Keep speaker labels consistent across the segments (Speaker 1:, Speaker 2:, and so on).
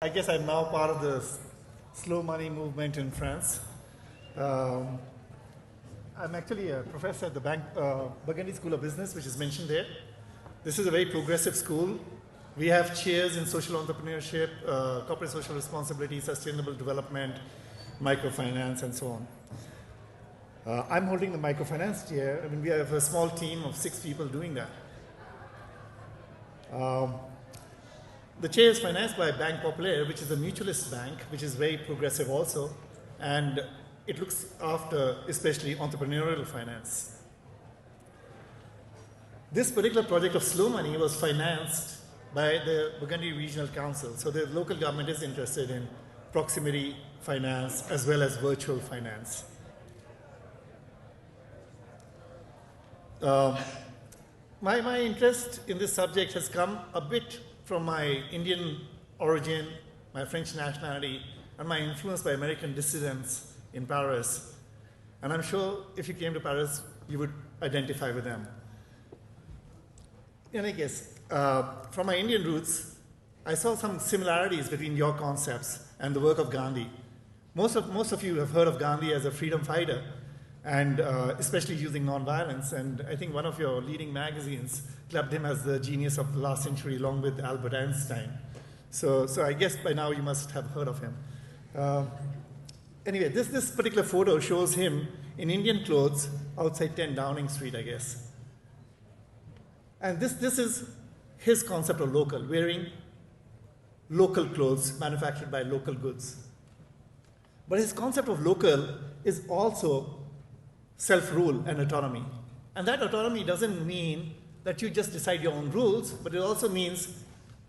Speaker 1: I guess I'm now part of the slow money movement in France. I'm actually a professor at the Burgundy School of Business, which is mentioned there. This is a very progressive school. We have chairs in social entrepreneurship, corporate social responsibility, sustainable development, microfinance, and so on. I'm holding the microfinance chair. I mean, we have a small team of 6 people doing that. The chair is financed by Bank Populaire, which is a mutualist bank, which is very progressive also, and it looks after especially entrepreneurial finance. This particular project of slow money was financed by the Burgundy Regional Council, so the local government is interested in proximity finance as well as virtual finance. My interest in this subject has come a bit from my Indian origin, my French nationality, and my influence by American dissidents in Paris. And I'm sure if you came to Paris, you would identify with them. In any case, from my Indian roots, I saw some similarities between your concepts and the work of Gandhi. Most of you have heard of Gandhi as a freedom fighter, and especially using nonviolence. And I think one of your leading magazines clubbed him as the genius of the last century, along with Albert Einstein. So I guess by now you must have heard of him. Anyway, this particular photo shows him in Indian clothes outside 10 Downing Street, I guess. And this is his concept of local, wearing local clothes manufactured by local goods. But his concept of local is also self-rule and autonomy. And that autonomy doesn't mean that you just decide your own rules, but it also means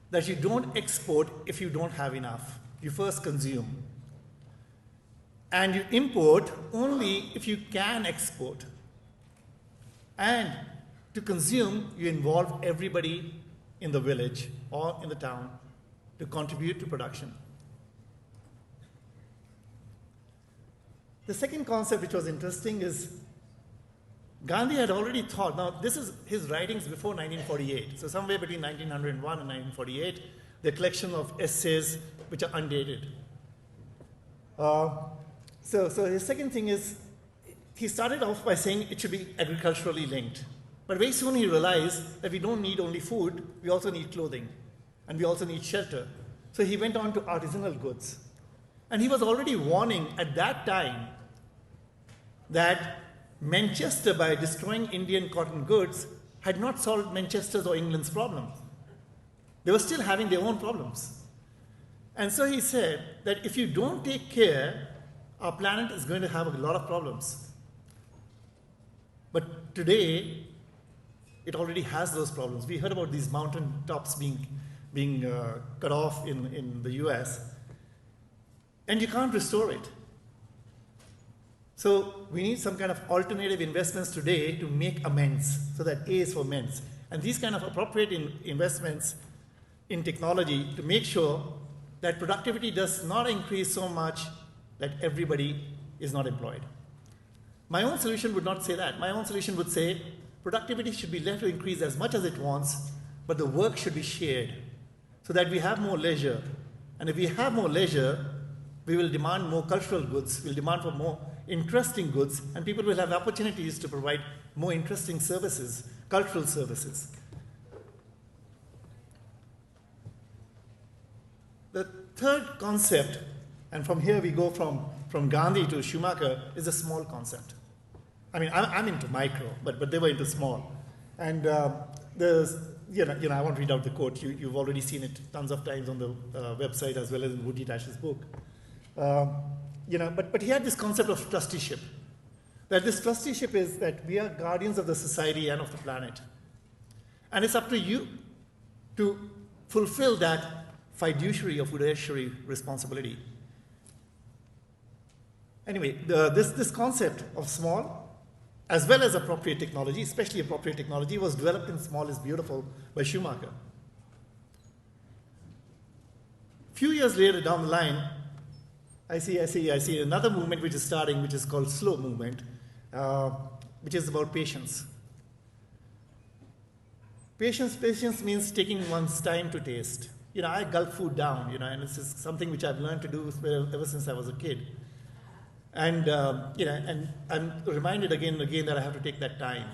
Speaker 1: that you don't export if you don't have enough. You first consume. And you import only if you can export. And to consume, you involve everybody in the village or in the town to contribute to production. The second concept which was interesting is Gandhi had already thought, now this is his writings before 1948, so somewhere between 1901 and 1948, the collection of essays which are undated. So his second thing is, he started off by saying it should be agriculturally linked. But very soon he realized that we don't need only food, we also need clothing, and we also need shelter. So he went on to artisanal goods. And he was already warning at that time that Manchester, by destroying Indian cotton goods, had not solved Manchester's or England's problems. They were still having their own problems. And so he said that if you don't take care, our planet is going to have a lot of problems. But today, it already has those problems. We heard about these mountain tops being cut off in the US, and you can't restore it. So we need some kind of alternative investments today to make amends, so that A is for mends. And these kind of appropriate investments in technology to make sure that productivity does not increase so much that everybody is not employed. My own solution would not say that. My own solution would say productivity should be left to increase as much as it wants, but the work should be shared so that we have more leisure. And if we have more leisure, we will demand more cultural goods, we'll demand for more interesting goods, and people will have opportunities to provide more interesting services, cultural services. The third concept, and from here we go from Gandhi to Schumacher, is a small concept. I mean, I'm into micro, but they were into small. And there's, I won't read out the quote. You've already seen it tons of times on the website as well as in Woody Tash's book. But he had this concept of trusteeship. That this trusteeship is that we are guardians of the society and of the planet. And it's up to you to fulfill that fiduciary or fiduciary responsibility. Anyway, this concept of small, as well as appropriate technology, especially appropriate technology, was developed in Small is Beautiful by Schumacher. A few years later down the line, I see another movement which is starting, which is called slow movement, which is about patience. Patience means taking one's time to taste. I gulp food down, and it's just something which I've learned to do ever since I was a kid. And, and I'm reminded again and again that I have to take that time.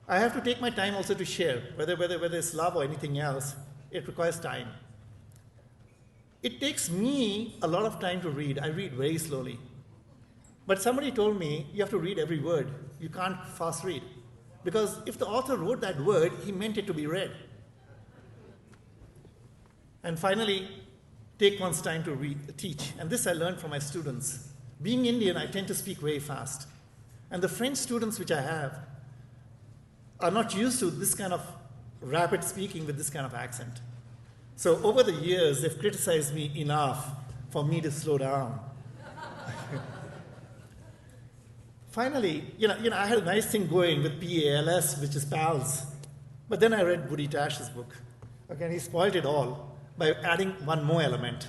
Speaker 1: I have to take my time also to share, whether it's love or anything else, it requires time. It takes me a lot of time to read. I read very slowly. But somebody told me, you have to read every word. You can't fast read. Because if the author wrote that word, he meant it to be read. And finally, take one's time to teach. And this I learned from my students. Being Indian, I tend to speak very fast. And the French students which I have are not used to this kind of rapid speaking with this kind of accent. So over the years, they've criticized me enough for me to slow down. Finally, I had a nice thing going with PALS, which is PALS. But then I read Woody Tash's book. Okay, and he spoiled it all by adding one more element,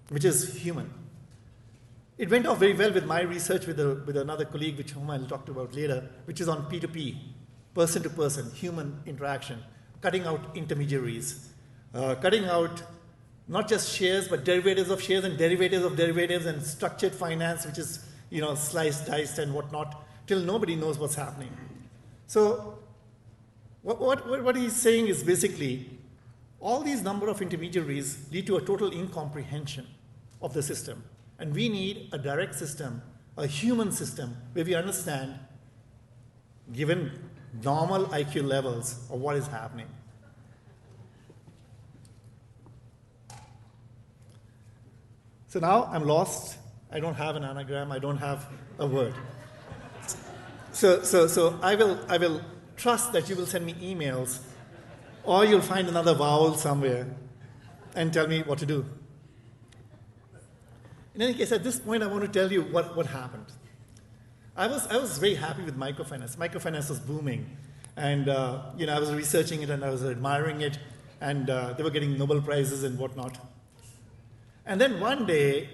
Speaker 1: which is human. It went off very well with my research with another colleague, whom I'll talk about later, which is on P2P, person-to-person, human interaction, cutting out intermediaries, cutting out not just shares, but derivatives of shares and derivatives of derivatives and structured finance, which is sliced, diced, and whatnot, till nobody knows what's happening. So what he's saying is basically, all these number of intermediaries lead to a total incomprehension of the system. And we need a direct system, a human system, where we understand, given normal IQ levels, of what is happening. So now I'm lost. I don't have an anagram. I don't have a word. So I will trust that you will send me emails, or you'll find another vowel somewhere and tell me what to do. In any case, at this point, I want to tell you what happened. I was very happy with microfinance. Microfinance was booming, and I was researching it and I was admiring it, and they were getting Nobel Prizes and whatnot. And then one day,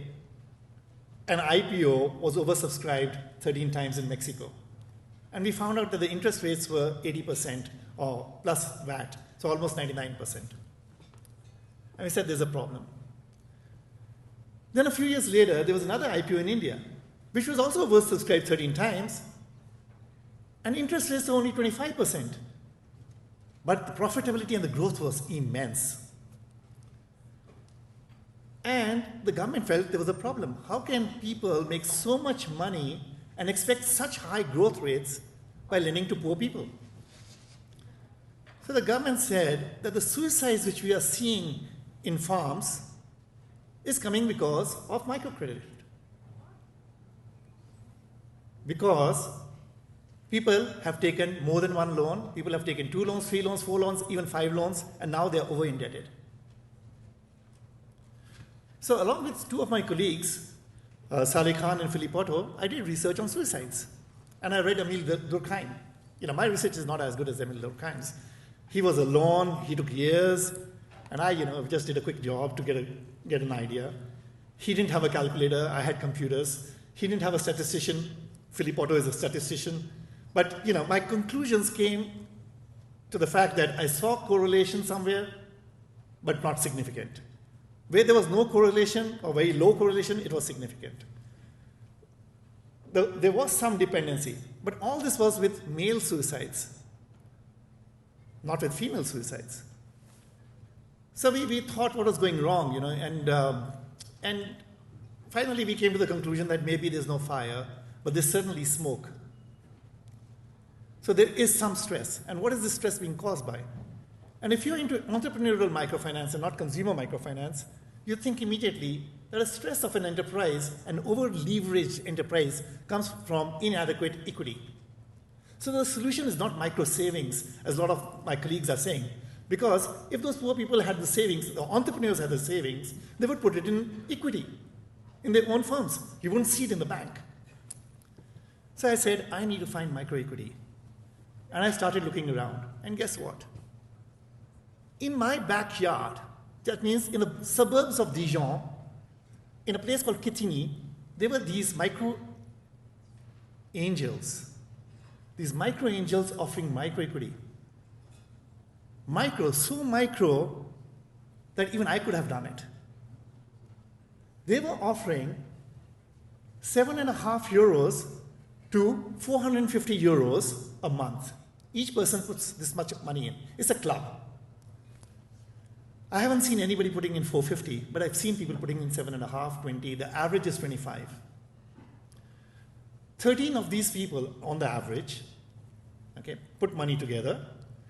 Speaker 1: an IPO was oversubscribed 13 times in Mexico. And we found out that the interest rates were 80% or plus VAT, so almost 99%. And we said there's a problem. Then a few years later, there was another IPO in India, which was also oversubscribed 13 times, and interest rates were only 25%. But the profitability and the growth was immense. And the government felt there was a problem. How can people make so much money and expect such high growth rates by lending to poor people? So the government said that the suicides which we are seeing in farms is coming because of microcredit. Because people have taken more than one loan, people have taken 2 loans, 3 loans, 4 loans, even 5 loans, and now they are over-indebted. So along with 2 of my colleagues, Saleh Khan and Philippe Otto, I did research on suicides. And I read Emile Durkheim. My research is not as good as Emile Durkheim's. He was alone, he took years, and I, just did a quick job to get an idea. He didn't have a calculator, I had computers. He didn't have a statistician. Philippe Otto is a statistician. But, my conclusions came to the fact that I saw correlation somewhere, but not significant. Where there was no correlation or very low correlation, it was significant. There was some dependency, but all this was with male suicides, not with female suicides. So we thought what was going wrong, and finally we came to the conclusion that maybe there's no fire, but there's certainly smoke. So there is some stress. And what is this stress being caused by? And if you're into entrepreneurial microfinance and not consumer microfinance, you think immediately that a stress of an enterprise, an over-leveraged enterprise, comes from inadequate equity. So the solution is not micro savings, as a lot of my colleagues are saying, because if those poor people had the savings, the entrepreneurs had the savings, they would put it in equity, in their own firms. You wouldn't see it in the bank. So I said, I need to find micro equity. And I started looking around, and guess what? In my backyard, that means in the suburbs of Dijon, in a place called Quetigny, there were these micro angels. These micro angels offering micro equity. Micro, so micro that even I could have done it. They were offering 7.5 euros to 450 euros a month. Each person puts this much money in. It's a club. I haven't seen anybody putting in 450, but I've seen people putting in 7.5, 20. The average is 25. 13 of these people, on the average, okay, put money together,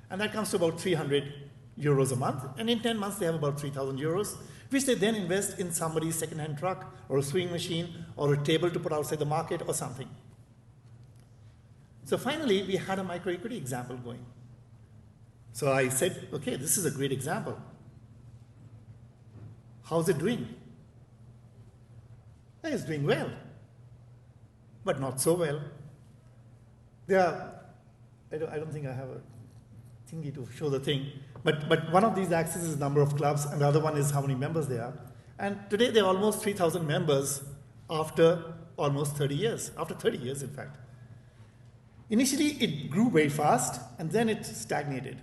Speaker 1: and that comes to about 300 euros a month. And in 10 months, they have about 3,000 euros, which they then invest in somebody's second-hand truck, or a sewing machine, or a table to put outside the market, or something. So finally, we had a microequity example going. So I said, okay, this is a great example. How's it doing? It's doing well, but not so well. I don't think I have a thingy to show the thing, but one of these axes is the number of clubs, and the other one is how many members there are. And today, there are almost 3,000 members after almost 30 years, after 30 years, in fact. Initially, it grew very fast, and then it stagnated.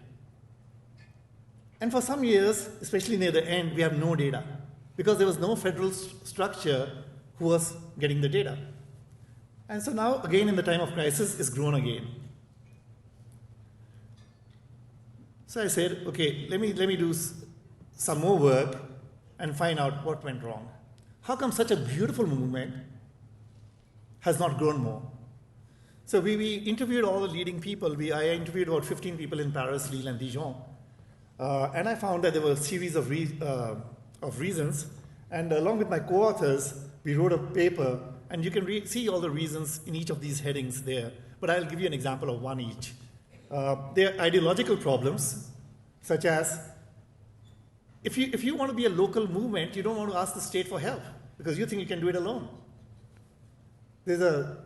Speaker 1: And for some years, especially near the end, we have no data, because there was no federal structure who was getting the data. And so now, again, in the time of crisis, it's grown again. So I said, okay, let me do some more work and find out what went wrong. How come such a beautiful movement has not grown more? So we interviewed all the leading people. I interviewed about 15 people in Paris, Lille, and Dijon. And I found that there were a series of reasons. And along with my co-authors, we wrote a paper. And you can see all the reasons in each of these headings there. But I'll give you an example of one each. There are ideological problems, such as if you want to be a local movement, you don't want to ask the state for help, because you think you can do it alone. There's a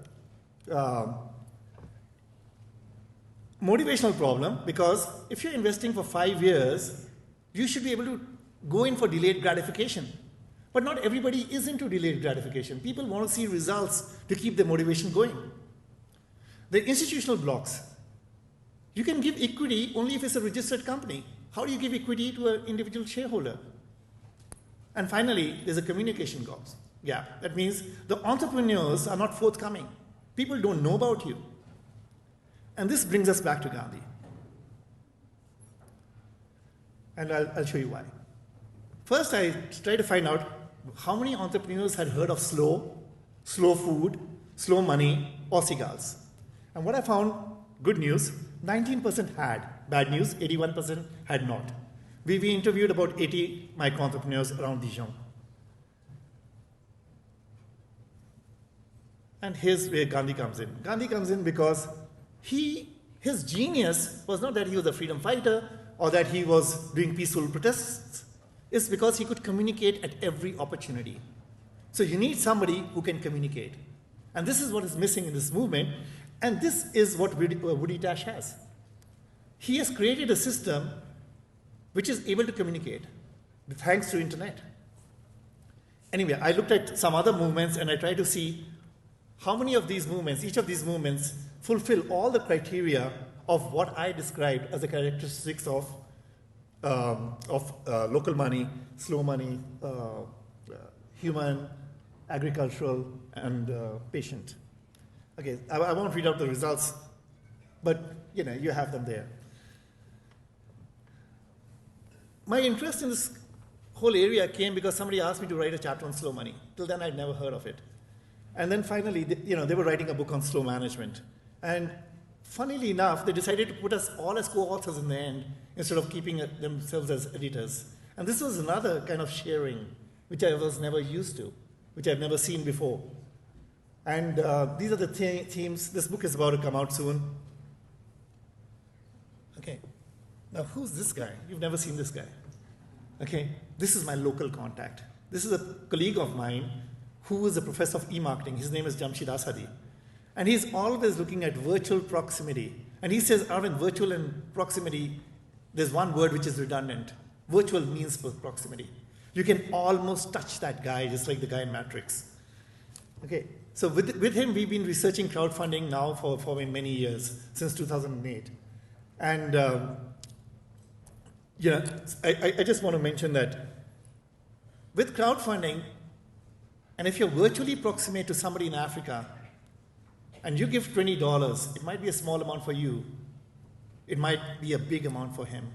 Speaker 1: motivational problem, because if you're investing for 5 years, you should be able to go in for delayed gratification. But not everybody is into delayed gratification. People want to see results to keep their motivation going. The institutional blocks. You can give equity only if it's a registered company. How do you give equity to an individual shareholder? And finally, there's a communication gap. That means the entrepreneurs are not forthcoming. People don't know about you. And this brings us back to Gandhi. And I'll show you why. First, I tried to find out how many entrepreneurs had heard of slow food, slow money, or cigars. And what I found, good news, 19% had. Bad news, 81% had not. We interviewed about 80 micro-entrepreneurs around Dijon. And here's where Gandhi comes in. Gandhi comes in because his genius was not that he was a freedom fighter or that he was doing peaceful protests. It's because he could communicate at every opportunity. So you need somebody who can communicate. And this is what is missing in this movement. And this is what Woody Tash has. He has created a system which is able to communicate thanks to internet. Anyway, I looked at some other movements and I tried to see how many of these movements, each of these movements, fulfill all the criteria of what I described as the characteristics of local money, slow money, human, agricultural, and patient. Okay, I won't read out the results, but you have them there. My interest in this whole area came because somebody asked me to write a chapter on slow money. Till then, I'd never heard of it. And then finally, they were writing a book on slow management. And funnily enough, they decided to put us all as co-authors in the end, instead of keeping themselves as editors. And this was another kind of sharing, which I was never used to, which I've never seen before. And these are the themes. This book is about to come out soon. Okay. Now, who's this guy? You've never seen this guy. Okay. This is my local contact. This is a colleague of mine who is a professor of e-marketing. His name is Jamshid Asadi. And he's always looking at virtual proximity. And he says, Arvind, virtual and proximity, there's one word which is redundant. Virtual means proximity. You can almost touch that guy, just like the guy in Matrix. Okay. So with him, we've been researching crowdfunding now for many years, since 2008. And You know, I just want to mention that with crowdfunding, and if you're virtually proximate to somebody in Africa, and you give $20, it might be a small amount for you. It might be a big amount for him.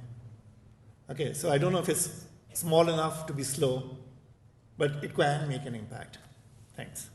Speaker 1: Okay, so I don't know if it's small enough to be slow, but it can make an impact. Thanks.